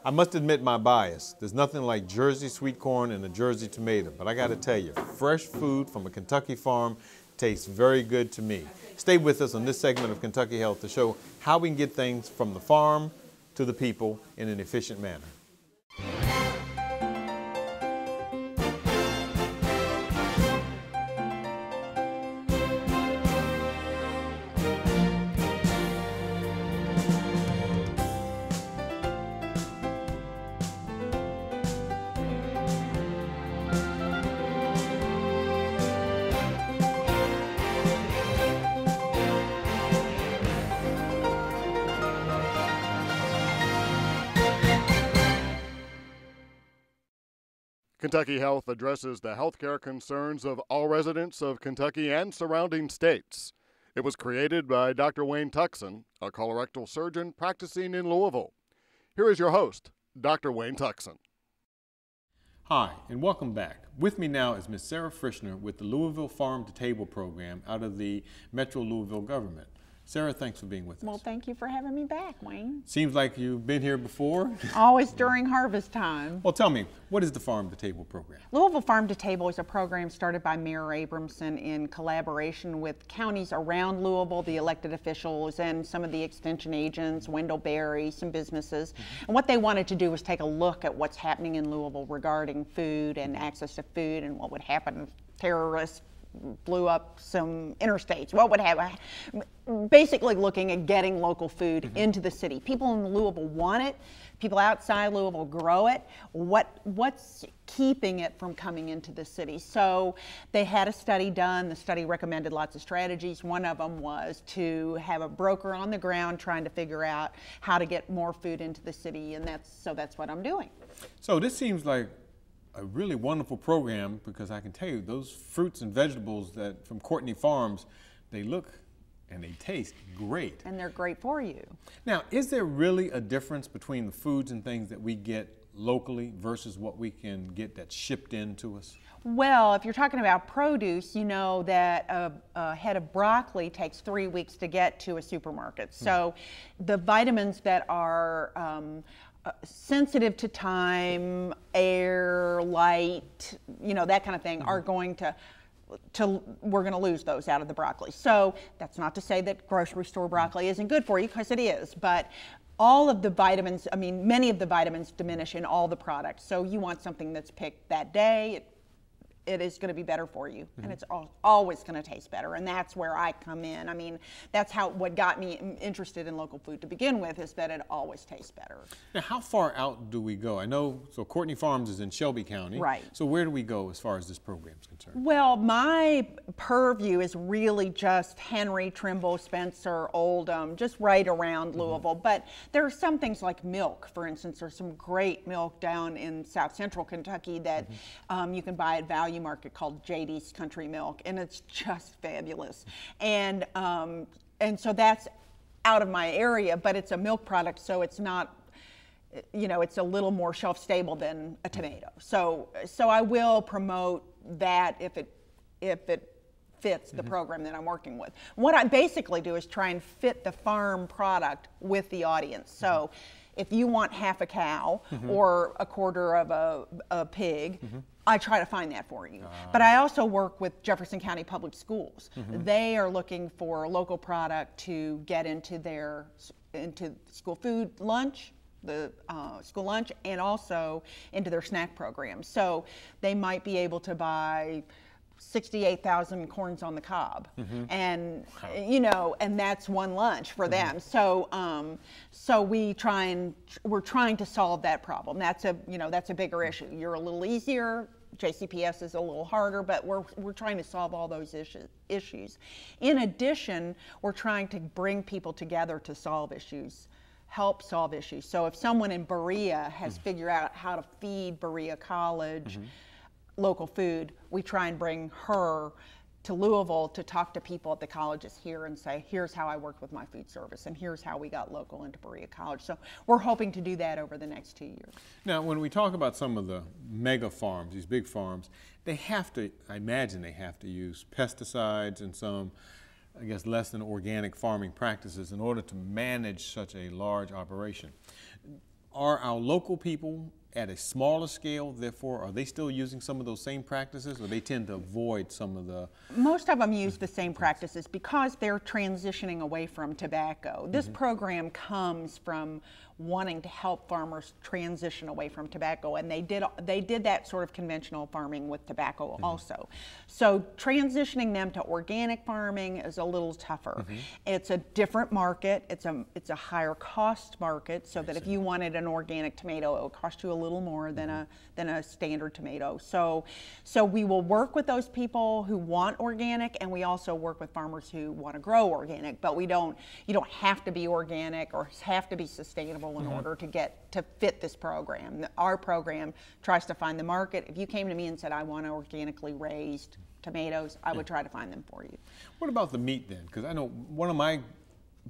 I must admit my bias. There's nothing like Jersey sweet corn and a Jersey tomato, but I gotta tell you, fresh food from a Kentucky farm tastes very good to me. Stay with us on this segment of Kentucky Health to show how we can get things from the farm to the people in an efficient manner. Kentucky Health addresses the healthcare concerns of all residents of Kentucky and surrounding states. It was created by Dr. Wayne Tuckson, a colorectal surgeon practicing in Louisville. Here is your host, Dr. Wayne Tuckson. Hi, and welcome back. With me now is Ms. Sarah Fritschner with the Louisville Farm to Table program out of the Metro Louisville government. Sarah, thanks for being with us. Well, thank you for having me back, Wayne. Seems like you've been here before. Always during harvest time. Well, tell me, what is the Farm to Table program? Louisville Farm to Table is a program started by Mayor Abramson in collaboration with counties around Louisville, the elected officials, and some of the extension agents, Wendell Berry, some businesses. And what they wanted to do was take a look at what's happening in Louisville regarding food and access to food and what would happen if terrorists blew up some interstates. What would happen? Basically looking at getting local food into the city. People in Louisville want it. People outside Louisville grow it. What's keeping it from coming into the city? So they had a study done. The study recommended lots of strategies. One of them was to have a broker on the ground trying to figure out how to get more food into the city, and that's what I'm doing. So this seems like a really wonderful program, because I can tell you those fruits and vegetables that from Courtney Farms, they look and they taste great. And they're great for you. Now, is there really a difference between the foods and things that we get locally versus what we can get that's shipped in to us? Well, if you're talking about produce, you know that a head of broccoli takes 3 weeks to get to a supermarket. So the vitamins that are sensitive to time, air, light, you know, that kind of thing are going to we're going to lose those out of the broccoli. So that's not to say that grocery store broccoli isn't good for you, because it is, but all of the vitamins, I mean, many of the vitamins diminish in all the products. So you want something that's picked that day. It is going to be better for you, and it's always going to taste better, and that's where I come in. I mean, that's what got me interested in local food to begin with, is that it always tastes better. Now, how far out do we go? I know, so Courtney Farms is in Shelby County. Right. So where do we go as far as this program is concerned? Well, my purview is really just Henry, Trimble, Spencer, Oldham, just right around Louisville. But there are some things like milk, for instance. There's some great milk down in South Central Kentucky that you can buy at value market called JD's Country Milk, and it's just fabulous. And so that's out of my area, but it's a milk product, so it's not, you know, it's a little more shelf stable than a tomato. So I will promote that if it fits the program that I'm working with. What I basically do is try and fit the farm product with the audience. So if you want half a cow or a quarter of a pig, I try to find that for you. But I also work with Jefferson County Public Schools. They are looking for a local product to get into school food lunch, the school lunch, and also into their snack program. So they might be able to buy 68,000 corns on the cob, and you know, and that's one lunch for them. So we're trying to solve that problem. That's a bigger issue. You're a little easier. JCPS is a little harder, but we're trying to solve all those issues. In addition, we're trying to bring people together to solve issues, help solve issues. So if someone in Berea has figured out how to feed Berea College local food, we try and bring her to Louisville to talk to people at the colleges here and say, here's how I worked with my food service, and here's how we got local into Berea College. So we're hoping to do that over the next 2 years. Now, when we talk about some of the mega farms, these big farms, they have to, I imagine they have to use pesticides and some, I guess, less than organic farming practices in order to manage such a large operation. are our local people at a smaller scale, therefore, are they still using some of those same practices, or they tend to avoid some of the? Most of them use the same practices because they're transitioning away from tobacco. This program comes from wanting to help farmers transition away from tobacco, and they did that sort of conventional farming with tobacco also. So transitioning them to organic farming is a little tougher. It's a different market. It's a higher cost market, so that if you wanted an organic tomato, it would cost you a little more than a standard tomato. So we will work with those people who want organic, and we also work with farmers who want to grow organic. But you don't have to be organic or have to be sustainable in order to fit this program. Our program tries to find the market. If you came to me and said, I want organically raised tomatoes, I would try to find them for you. What about the meat then? Because I know one of my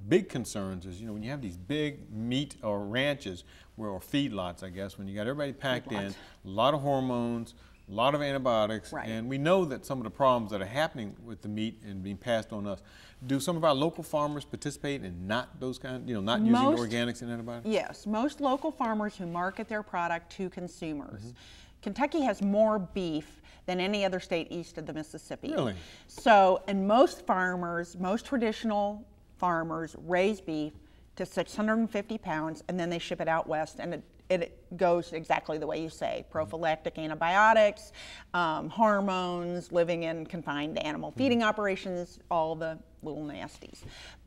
big concerns is, when you have these big meat or ranches, or feedlots, I guess, when you got everybody packed in, a lot of hormones, a lot of antibiotics, and we know that some of the problems that are happening with the meat and being passed on us. Do some of our local farmers participate in not those kind, not using organics and antibiotics? Yes, most local farmers who market their product to consumers. Kentucky has more beef than any other state east of the Mississippi. Really? So, and most farmers, most traditional farmers raise beef to 650 pounds, and then they ship it out west, and it goes exactly the way you say: prophylactic antibiotics, hormones, living in confined animal feeding operations, all the little nasties.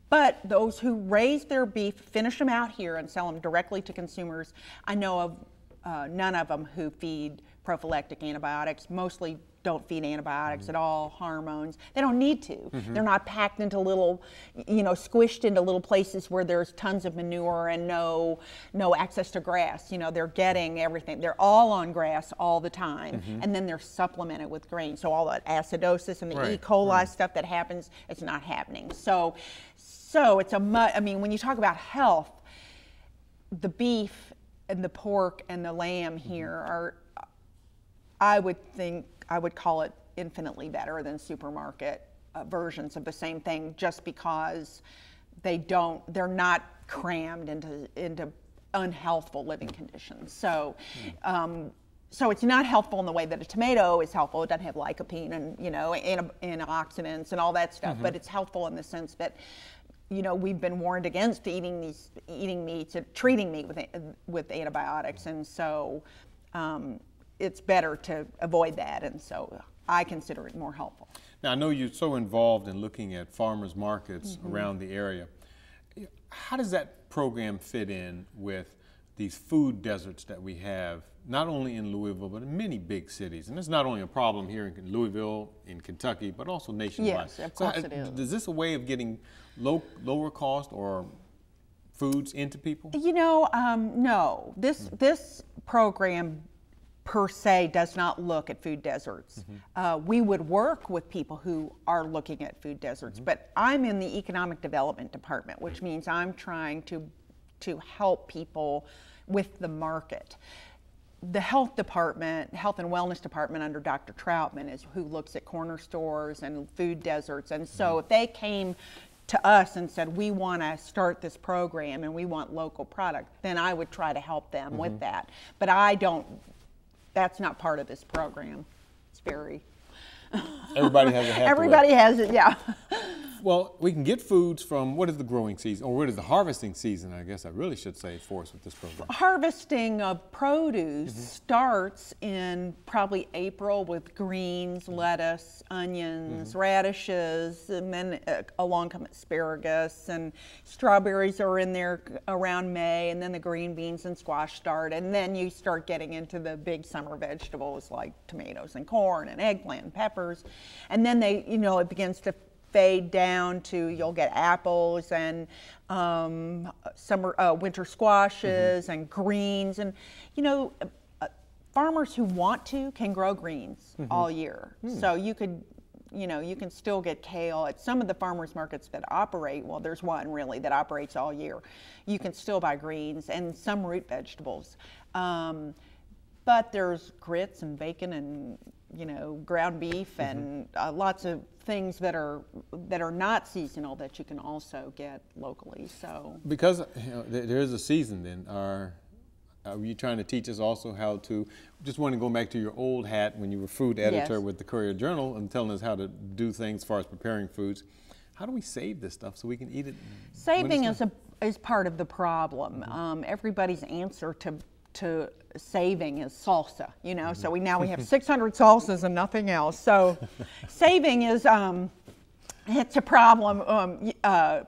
But those who raise their beef, finish them out here, and sell them directly to consumers, I know of none of them who feed prophylactic antibiotics. Mostly don't feed antibiotics at all, hormones. They don't need to. They're not packed into little, squished into little places where there's tons of manure and no access to grass. They're getting everything. They're all on grass all the time, and then they're supplemented with grain. So all that acidosis and the E. coli stuff that happens, it's not happening. So it's when you talk about health, the beef and the pork and the lamb here are, I would call it infinitely better than supermarket versions of the same thing, just because they're not crammed into unhealthful living conditions. So it's not helpful in the way that a tomato is helpful. It doesn't have lycopene and antioxidants and all that stuff, but it's helpful in the sense that we've been warned against eating meats and treating meat with antibiotics, and so it's better to avoid that, and so I consider it more helpful. Now, I know you're so involved in looking at farmers markets around the area. How does that program fit in with these food deserts that we have, not only in Louisville, but in many big cities? And it's not only a problem here in Louisville, in Kentucky, but also nationwide. Yes, of course it is. Is this a way of getting lower cost or foods into people? No. This program per se does not look at food deserts. We would work with people who are looking at food deserts, but I'm in the economic development department, which means I'm trying to help people with the market. The health and wellness department under Dr. Troutman is who looks at corner stores and food deserts, and so if they came to us and said, we want to start this program and we want local product, then I would try to help them with that. But that's not part of this program. It's very... Everybody has a hat. Everybody has it, yeah. Well, we can get foods from, what is the growing season, or what is the harvesting season, I guess I really should say, for us with this program? Harvesting of produce starts in probably April with greens, lettuce, onions, radishes, and then along come asparagus, and strawberries are in there around May, and then the green beans and squash start, and then you start getting into the big summer vegetables like tomatoes and corn and eggplant and peppers, and then it begins to fade down to, you'll get apples and winter squashes and greens, and farmers who want to can grow greens all year. So you can still get kale at some of the farmers markets that operate. Well, there's one really that operates all year. You can still buy greens and some root vegetables, but there's grits and bacon and ground beef and lots of things that are not seasonal that you can also get locally. So because there is a season, then Were you trying to teach us also how to, just want to go back to your old hat when you were food editor Yes. with the Courier Journal and telling us how to do things as far as preparing foods. How do we save this stuff so we can eat it? Saving is part of the problem. Everybody's answer to saving is salsa, you know, so now we have 600 salsas and nothing else. So saving is, it's a problem,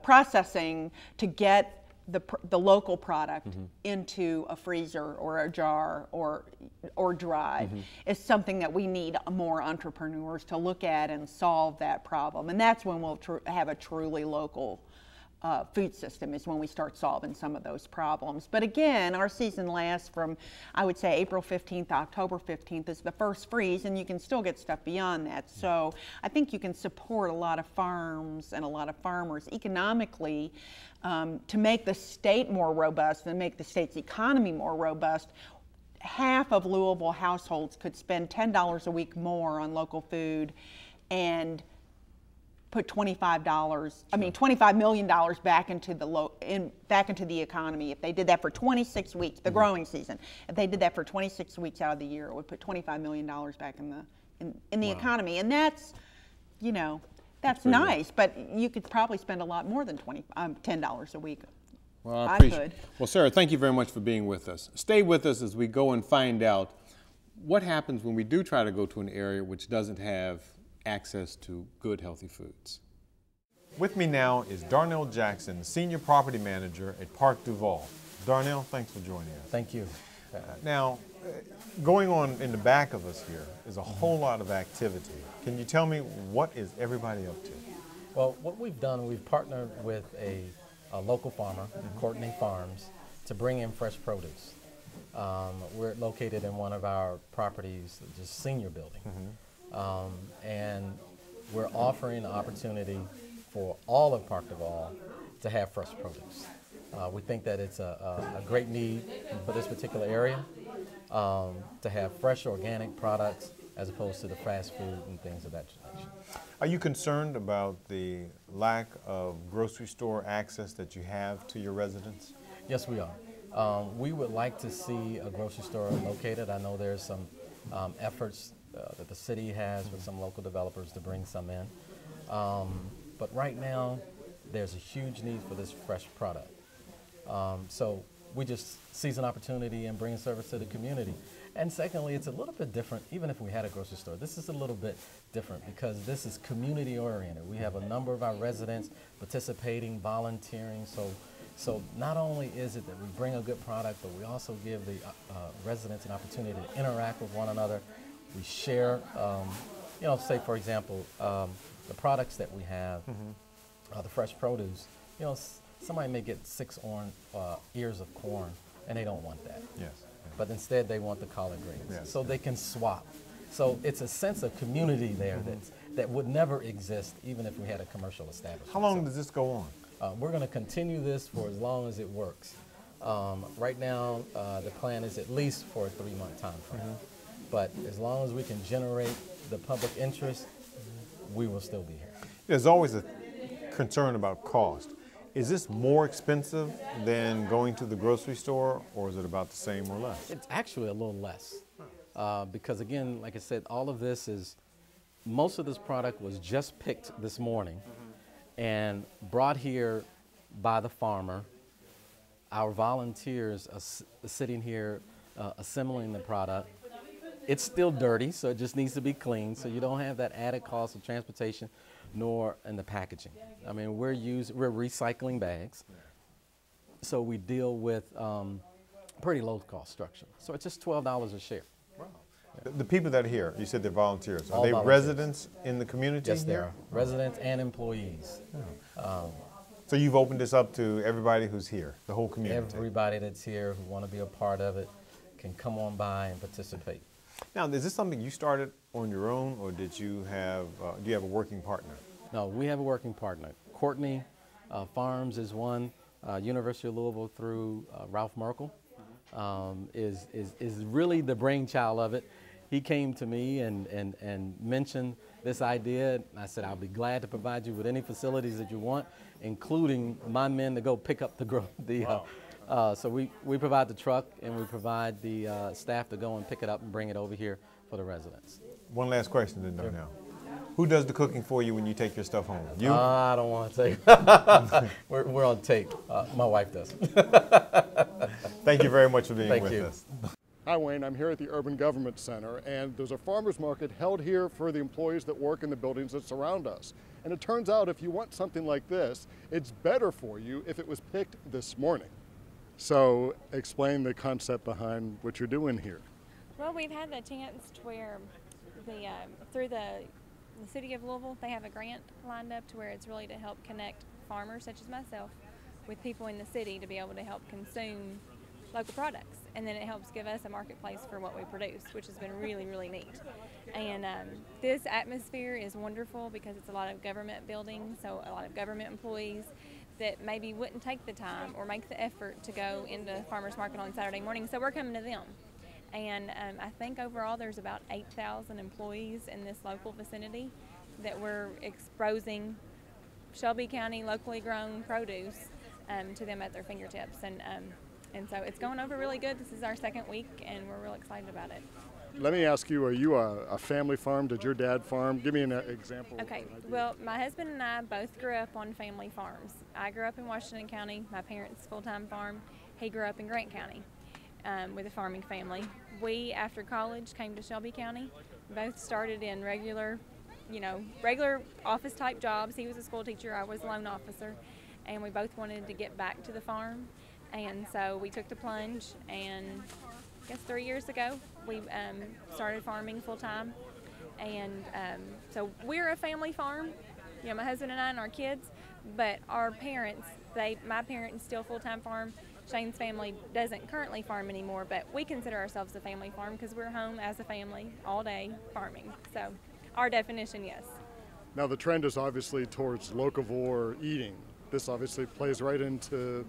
processing to get the local product into a freezer or a jar or dry is something that we need more entrepreneurs to look at and solve that problem. And that's when we'll have a truly local food system, is when we start solving some of those problems. But again, our season lasts from, I would say, April 15th to October 15th is the first freeze, and you can still get stuff beyond that. So I think you can support a lot of farms and a lot of farmers economically to make the state more robust and make the state's economy more robust. Half of Louisville households could spend $10 a week more on local food and put $25 million back into the economy. If they did that for 26 weeks, the growing season, if they did that for 26 weeks out of the year, it would put $25 million back in the economy. And that's, you know, that's nice, but you could probably spend a lot more than $10 a week. Well, I appreciate it. Well, Sarah, thank you very much for being with us. Stay with us as we go and find out what happens when we do try to go to an area which doesn't have access to good, healthy foods. With me now is Darnell Jackson, Senior Property Manager at Park Duval. Darnell, thanks for joining us. Thank you. Now, going on in the back of us here is a whole lot of activity. Can you tell me what is everybody up to? Well, what we've done, we've partnered with a local farmer, Courtney Farms, to bring in fresh produce. We're located in one of our properties, just senior building. And we're offering the opportunity for all of Park Duval to have fresh produce. We think that it's a great need for this particular area, to have fresh organic products as opposed to the fast food and things of that nature. Are you concerned about the lack of grocery store access that you have to your residents? Yes, we are. We would like to see a grocery store located. I know there's some efforts that the city has with some local developers to bring some in. But right now, there's a huge need for this fresh product. So we just seize an opportunity and bring service to the community. And secondly, it's a little bit different, even if we had a grocery store. This is a little bit different because this is community oriented. We have a number of our residents participating, volunteering. So not only is it that we bring a good product, but we also give the residents an opportunity to interact with one another. We share, you know, say for example, the products that we have, the fresh produce, you know, somebody may get 6 ears of corn and they don't want that. Yes. But instead they want the collard greens. Yes. So they can swap. So it's a sense of community there that would never exist even if we had a commercial establishment. How long does this go on? We're going to continue this for as long as it works. Right now, the plan is at least for a 3-month time frame. But as long as we can generate the public interest, we will still be here. There's always a concern about cost. Is this more expensive than going to the grocery store, or is it about the same or less? It's actually a little less. Because again, like I said, all of this is, most of this product was just picked this morning and brought here by the farmer. Our volunteers are sitting here assembling the product. It's still dirty, so it just needs to be cleaned, so you don't have that added cost of transportation nor in the packaging. I mean, we're recycling bags, so we deal with pretty low cost structure. So it's just $12 a share. Wow. The people that are here, you said they're volunteers. Are All they volunteers. Residents in the community? Yes, they here? are. Residents and employees. So you've opened this up to everybody who's here, the whole community? Everybody that's here who want to be a part of it can come on by and participate. Now, is this something you started on your own, or did you have, do you have a working partner? No, we have a working partner. Courtney Farms is one. University of Louisville through Ralph Merkel is really the brainchild of it. He came to me and mentioned this idea. I said, I'll be glad to provide you with any facilities that you want, including my men to go pick up the So we provide the truck and we provide the staff to go and pick it up and bring it over here for the residents. One last question then, though, now. Who does the cooking for you when you take your stuff home? You? I don't want to take. we're on tape. My wife does. Thank you very much for being Thank with you. us. Hi, Wayne. I'm here at the Urban Government Center, and there's a farmers market held here for the employees that work in the buildings that surround us. And it turns out if you want something like this, it's better for you if it was picked this morning. So explain the concept behind what you're doing here. Well, we've had the chance to where through the city of Louisville, they have a grant lined up to where it's really to help connect farmers such as myself with people in the city to be able to help consume local products. And then it helps give us a marketplace for what we produce, which has been really, really neat. And this atmosphere is wonderful because it's a lot of government buildings, so a lot of government employees that maybe wouldn't take the time or make the effort to go into farmers market on Saturday morning, so we're coming to them. And I think overall there's about 8,000 employees in this local vicinity that we're exposing Shelby County locally grown produce to them at their fingertips. And so it's going over really good. This is our second week and we're real excited about it. Let me ask you, are you a family farm? Did your dad farm? Give me an example. Okay, well, my husband and I both grew up on family farms. I grew up in Washington County. My parents' full-time farm. He grew up in Grant County with a farming family. We, after college, came to Shelby County. Both started in regular office type jobs. He was a school teacher, I was a loan officer, and we both wanted to get back to the farm. And so we took the plunge, and I guess 3 years ago, we started farming full time. And so we're a family farm, my husband and I and our kids, but our parents, my parents still full-time farm. Shane's family doesn't currently farm anymore, but we consider ourselves a family farm because we're home as a family all day farming. So our definition, yes. Now the trend is obviously towards locavore eating. This obviously plays right into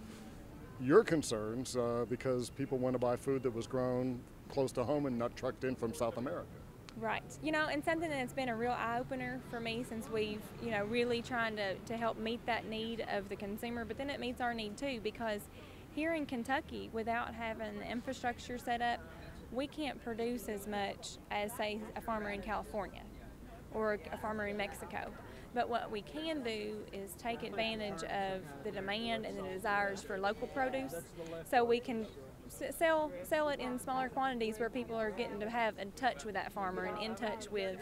your concerns because people want to buy food that was grown close to home and not trucked in from South America. Right. And something that's been a real eye-opener for me since we've, really trying to help meet that need of the consumer, but then it meets our need too, because here in Kentucky, without having the infrastructure set up, we can't produce as much as, say, a farmer in California or a farmer in Mexico. But what we can do is take advantage of the demand and the desires for local produce, so we can sell it in smaller quantities where people are getting to have in touch with that farmer and in touch with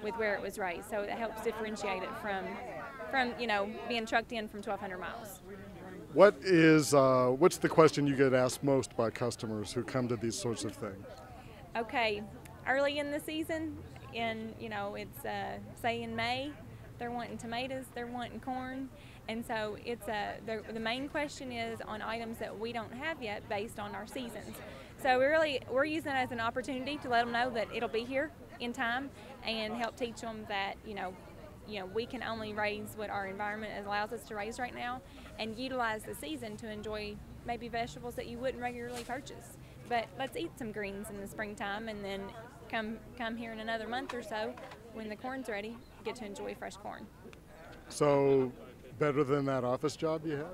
where it was raised. So it helps differentiate it from being trucked in from 1,200 miles. What's the question you get asked most by customers who come to these sorts of things? Okay, early in the season, it's say in May, they're wanting tomatoes, they're wanting corn, and so it's the main question is on items that we don't have yet based on our seasons. So we're using it as an opportunity to let them know that it'll be here in time and help teach them that we can only raise what our environment allows us to raise right now and utilize the season to enjoy maybe vegetables that you wouldn't regularly purchase. But let's eat some greens in the springtime and then come here in another month or so when the corn's ready, get to enjoy fresh corn. So better than that office job you had?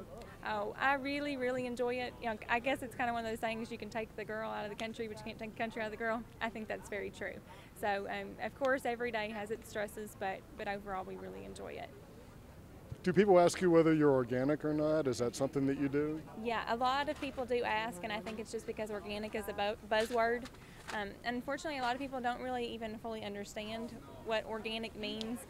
Oh, I really, really enjoy it. I guess it's kind of one of those things, you can take the girl out of the country, but you can't take the country out of the girl. I think that's very true. So, of course, every day has its stresses, but overall, we really enjoy it. Do people ask you whether you're organic or not? Is that something that you do? Yeah, a lot of people do ask, and I think it's just because organic is a buzzword. Unfortunately, a lot of people don't really even fully understand what organic means.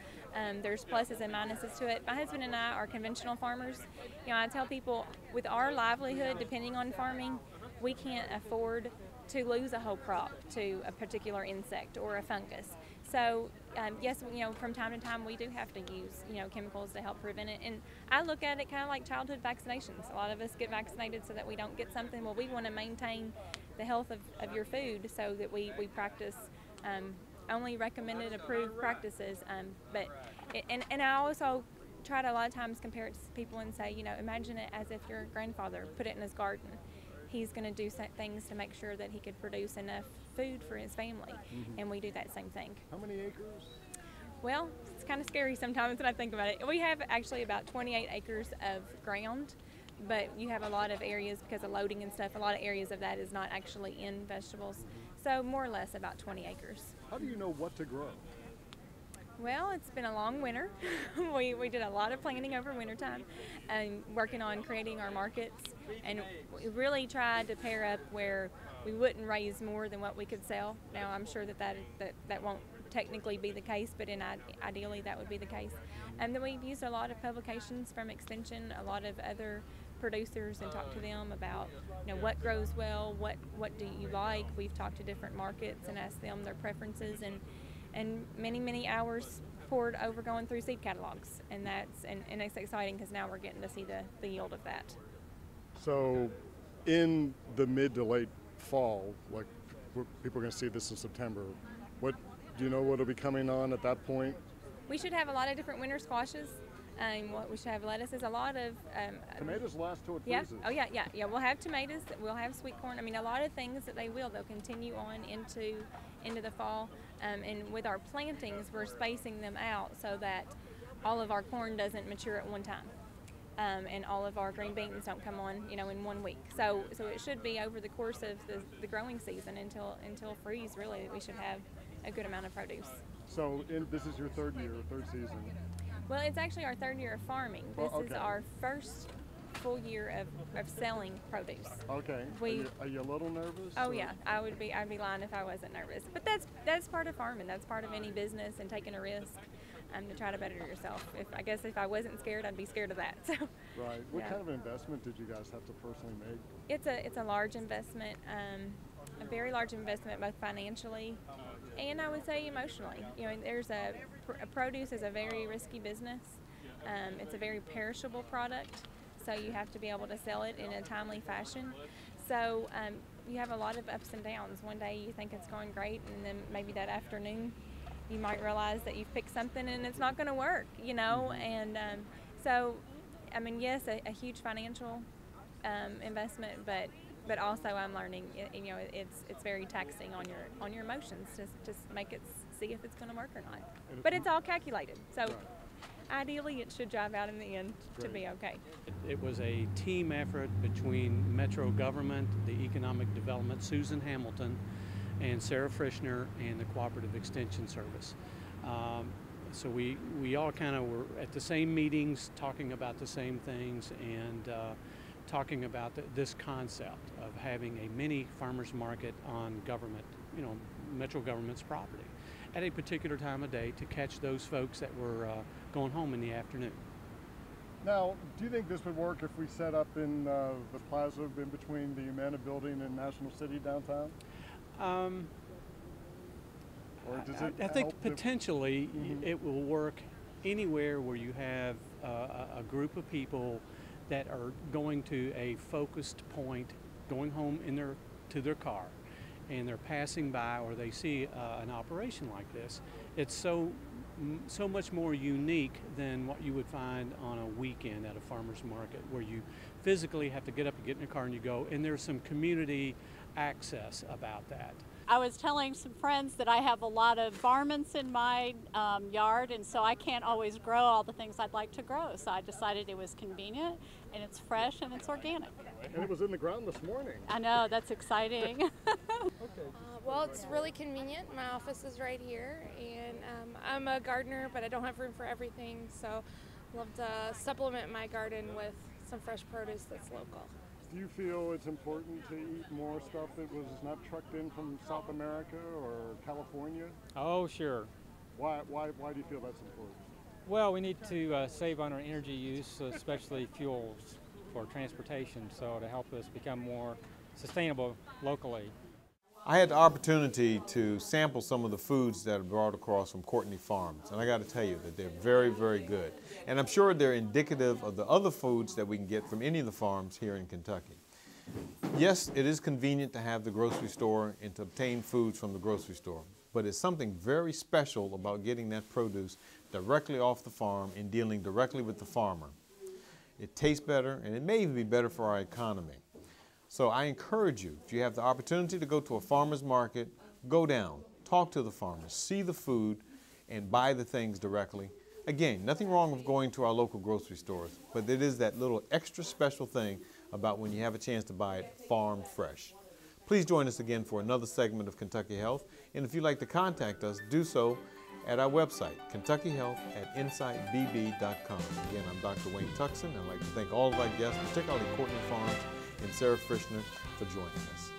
There's pluses and minuses to it. My husband and I are conventional farmers. I tell people with our livelihood, depending on farming, we can't afford to lose a whole crop to a particular insect or a fungus. So yes, from time to time we do have to use, chemicals to help prevent it. And I look at it kind of like childhood vaccinations. A lot of us get vaccinated so that we don't get something. Well, we want to maintain the health of your food so that we practice only recommended approved practices. And I also try to a lot of times compare it to people and say, imagine it as if your grandfather put it in his garden. He's going to do things to make sure that he could produce enough food for his family, and we do that same thing. How many acres? Well, it's kind of scary sometimes when I think about it. We have actually about 28 acres of ground but you have a lot of areas because of loading and stuff, a lot of areas of that is not actually in vegetables. So more or less about 20 acres. How do you know what to grow? Well, it's been a long winter. we did a lot of planning over wintertime and working on creating our markets, and we really tried to pair up where we wouldn't raise more than what we could sell. Now, I'm sure that won't technically be the case, but ideally that would be the case. And then we've used a lot of publications from Extension, a lot of other producers, and talked to them about, you know, what grows well, what do you like. We've talked to different markets and asked them their preferences, and many hours poured over going through seed catalogs, and it's exciting because now we're getting to see the yield of that. So in the mid to late fall, like people are going to see this in September, what do you know what'll be coming on at that point? We should have a lot of different winter squashes. We should have lettuces, a lot of Tomatoes last till it yeah. freezes. Oh yeah. We'll have tomatoes. We'll have sweet corn. I mean, a lot of things that they'll continue on into the fall. And with our plantings, we're spacing them out so that all of our corn doesn't mature at one time, and all of our green beans don't come on, you know, in 1 week. So it should be over the course of the growing season until freeze. Really, we should have a good amount of produce. So this is your third season. Well, it's actually our third year of farming. This is our first full year of selling produce. Okay. Are you a little nervous? Oh yeah, I'd be lying if I wasn't nervous. But that's part of farming. That's part of any business and taking a risk to try to better yourself. I guess if I wasn't scared, I'd be scared of that. So. Right. What kind of investment did you guys have to personally make? It's a large investment, a very large investment, both financially and I would say emotionally. You know, produce is a very risky business. It's a very perishable product, so you have to be able to sell it in a timely fashion. So you have a lot of ups and downs. One day you think it's going great, and then maybe that afternoon you might realize that you've picked something and it's not going to work, you know. And so, I mean, yes, a huge financial investment, but also I'm learning, you know, it's very taxing on your emotions to make it see if it's going to work or not. But it's all calculated, so ideally it should drive out in the end to be okay. It was a team effort between Metro government, the economic development, Susan Hamilton, and Sarah Fritschner, and the Cooperative Extension Service. So we all kind of were at the same meetings, talking about the same things, and talking about this concept of having a mini farmers market on government, you know, Metro government's property at a particular time of day to catch those folks that were going home in the afternoon. Now, do you think this would work if we set up in the plaza in between the Humana building and National City downtown? Or does it I think potentially it will work anywhere where you have a group of people that are going to a focused point, going home to their car, and they're passing by, or they see an operation like this. It's so much more unique than what you would find on a weekend at a farmer's market, where you physically have to get up and get in your car and you go, and there's some community access about that. I was telling some friends that I have a lot of varmints in my yard, and so I can't always grow all the things I'd like to grow. So I decided it was convenient, and it's fresh, and it's organic. And it was in the ground this morning. I know, that's exciting. Well, it's really convenient. My office is right here, and I'm a gardener, but I don't have room for everything, so I love to supplement my garden with some fresh produce that's local. Do you feel it's important to eat more stuff that was not trucked in from South America or California? Oh, sure. Why do you feel that's important? Well, we need to save on our energy use, especially fuels for transportation, so to help us become more sustainable locally. I had the opportunity to sample some of the foods that are brought across from Courtney Farms, and I got to tell you that they're very, very good. And I'm sure they're indicative of the other foods that we can get from any of the farms here in Kentucky. Yes, it is convenient to have the grocery store and to obtain foods from the grocery store, but it's something very special about getting that produce directly off the farm and dealing directly with the farmer. It tastes better, and it may even be better for our economy. So I encourage you, if you have the opportunity to go to a farmer's market, go down, talk to the farmers, see the food, and buy the things directly. Again, nothing wrong with going to our local grocery stores, but it is that little extra special thing about when you have a chance to buy it farm fresh. Please join us again for another segment of Kentucky Health, and if you'd like to contact us, do so at our website, kentuckyhealth@insightbb.com. Again, I'm Dr. Wayne Tuckson, and I'd like to thank all of our guests, particularly Courtney Farms and Sarah Fritschner, for joining us.